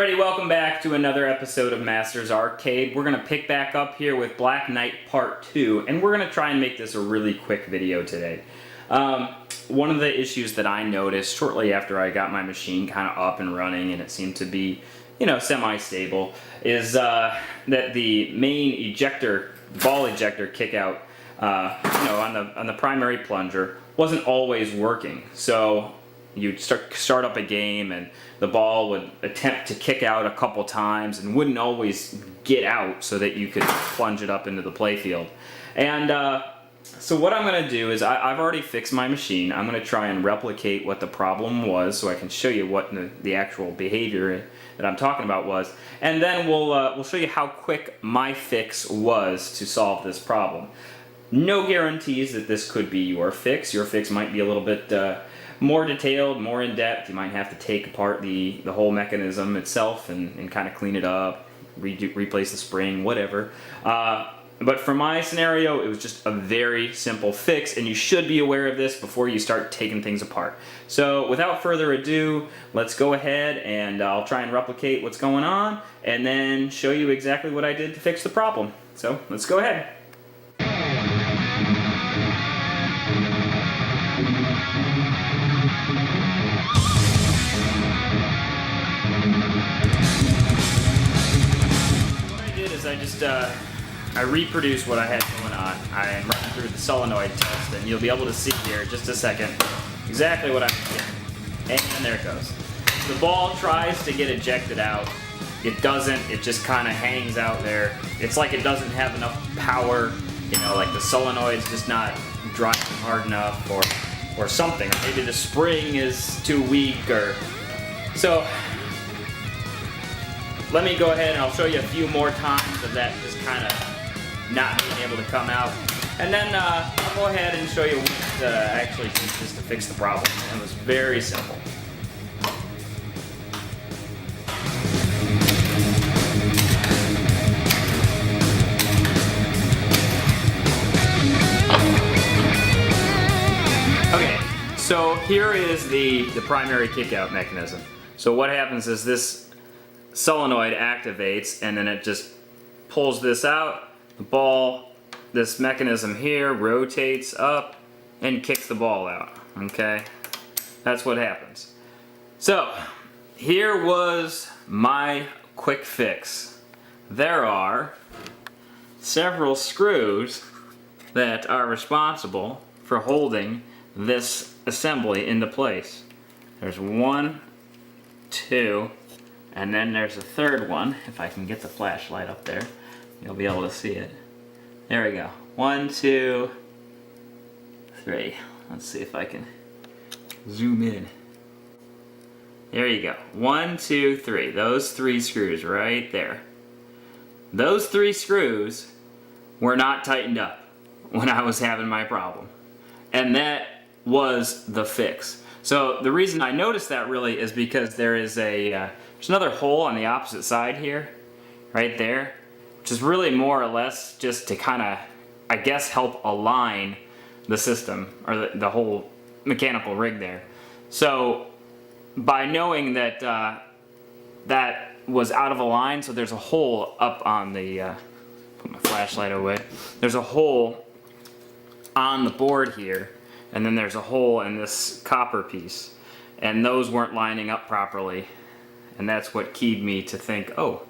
everybody, welcome back to another episode of Masters Arcade. We're going to pick back up here with Black Knight Part 2, and we're going to try and make this a really quick video today. One of the issues that I noticed shortly after I got my machine kind of up and running and it seemed to be, you know, semi-stable, is that the main ejector, ball ejector kickout, you know, on the primary plunger wasn't always working. So you'd start up a game and the ball would attempt to kick out a couple times and wouldn't always get out so that you could plunge it up into the playfield. And so what I'm going to do is I've already fixed my machine. I'm going to try and replicate what the problem was so I can show you what the actual behavior that I'm talking about was. And then we'll show you how quick my fix was to solve this problem. No guarantees that this could be your fix. Your fix might be a little bit more detailed, more in-depth. You might have to take apart the whole mechanism itself and kind of clean it up, replace the spring, whatever. But for my scenario, it was just a very simple fix, and you should be aware of this before you start taking things apart. So without further ado, let's go ahead and I'll try and replicate what's going on and then show you exactly what I did to fix the problem. So let's go ahead. I reproduced what I had going on. I am running through the solenoid test, and you'll be able to see here in just a second exactly what I'm doing. And there it goes. The ball tries to get ejected out. It doesn't. It just kind of hangs out there. It's like it doesn't have enough power. You know, like the solenoid's just not driving hard enough, or something. Or maybe the spring is too weak, or so. Let me go ahead and I'll show you a few more times of that just kind of not being able to come out. And then I'll go ahead and show you what I actually did just to fix the problem. It was very simple. Okay, so here is the primary kickout mechanism. So what happens is this solenoid activates and then it just pulls this out. The ball, this mechanism here, rotates up and kicks the ball out. Okay, that's what happens. So here was my quick fix. There are several screws that are responsible for holding this assembly into place. There's one, two, and then there's a third one. If I can get the flashlight up there, you'll be able to see it. There we go. 1, 2, 3. Let's see if I can zoom in. There you go. 1, 2, 3. Those 3 screws right there. Those 3 screws were not tightened up when I was having my problem. And that was the fix. So the reason I noticed that really is because there is there's another hole on the opposite side here, right there, which is really more or less just to kind of, I guess, help align the system, or the whole mechanical rig there. So by knowing that that was out of line, so there's a hole up on the, put my flashlight away, there's a hole on the board here, and then there's a hole in this copper piece, and those weren't lining up properly. And that's what keyed me to think, oh,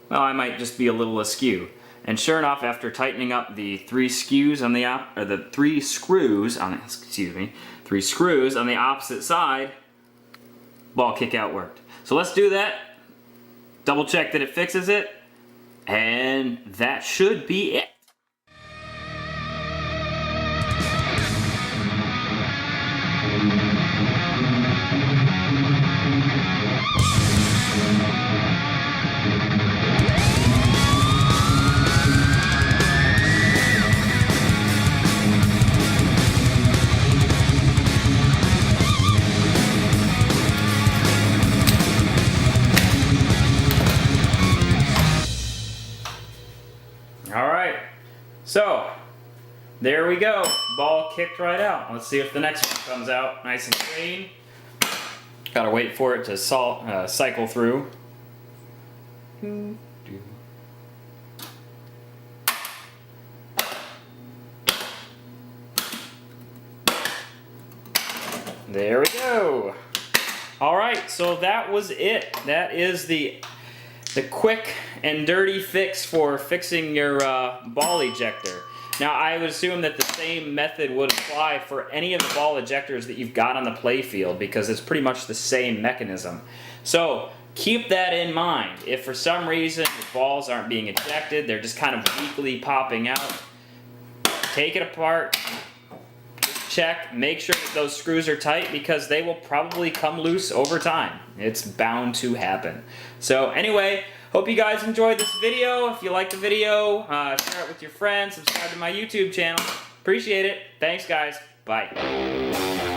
well, I might just be a little askew. And sure enough, after tightening up the 3 screws on the 3 screws on, excuse me, 3 screws on the opposite side, ball kick out worked. So let's do that. Double check that it fixes it, and that should be it. So, there we go. Ball kicked right out. Let's see if the next one comes out nice and clean. Gotta wait for it to cycle through. There we go. All right, so that was it. That is the quick and dirty fix for fixing your ball ejector. Now, I would assume that the same method would apply for any of the ball ejectors that you've got on the playfield, because it's pretty much the same mechanism. So keep that in mind. If for some reason the balls aren't being ejected, they're just kind of weakly popping out, take it apart, check, make sure that those screws are tight, because they will probably come loose over time. It's bound to happen. So anyway, hope you guys enjoyed this video. If you liked the video, share it with your friends, subscribe to my YouTube channel. Appreciate it. Thanks guys. Bye.